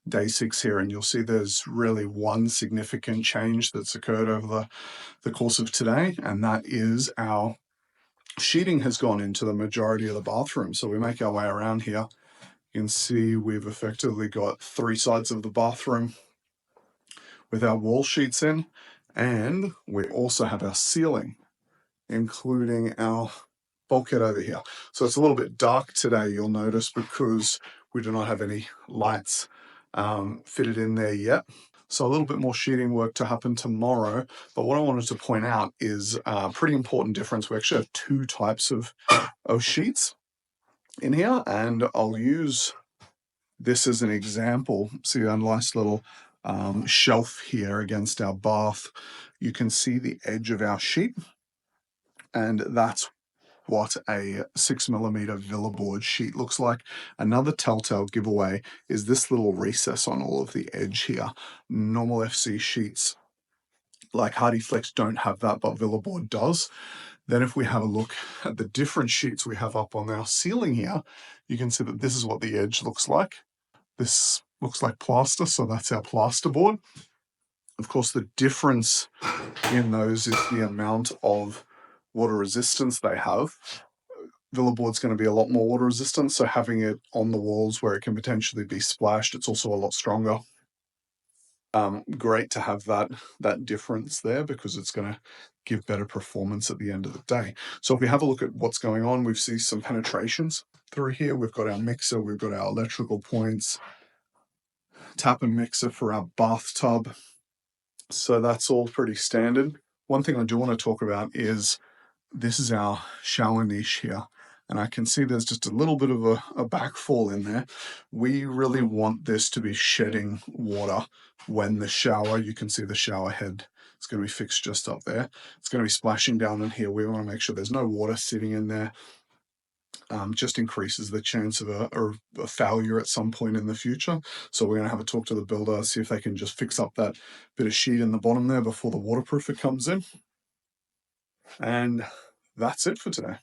day 6 here, and you'll see there's really one significant change that's occurred over the course of today, and that is our sheeting has gone into the majority of the bathroom. So we make our way around here. You can see we've effectively got 3 sides of the bathroom with our wall sheets in, and we also have our ceiling, including our bulkhead over here. So it's a little bit dark today, you'll notice, because we do not have any lights fitted in there yet. So a little bit more sheeting work to happen tomorrow. But what I wanted to point out is a pretty important difference. We actually have 2 types of sheets in here, and I'll use this as an example. See a nice little shelf here against our bath. You can see the edge of our sheet, and that's what a 6mm Villa board sheet looks like. Another telltale giveaway is this little recess on all of the edge here. Normal FC sheets like Hardy Flex don't have that, but Villa board does. Then if we have a look at the different sheets we have up on our ceiling here, you can see that this is what the edge looks like. This looks like plaster, so that's our plasterboard. Of course, the difference in those is the amount of water resistance they have. Villa board's going to be a lot more water resistant, so having it on the walls where it can potentially be splashed, it's also a lot stronger. Great to have that difference there, because it's going to give better performance at the end of the day. So if we have a look at what's going on, we see some penetrations through here. We've got our mixer, we've got our electrical points, tap and mixer for our bathtub. So that's all pretty standard. One thing I do want to talk about is this is our shower niche here. And I can see there's just a little bit of a backfall in there. We really want this to be shedding water when the shower, you can see the shower head, it's going to be fixed just up there. It's going to be splashing down in here. We want to make sure there's no water sitting in there. Just increases the chance of a failure at some point in the future. So we're going to have a talk to the builder, see if they can just fix up that bit of sheet in the bottom there before the waterproofer comes in. And that's it for today.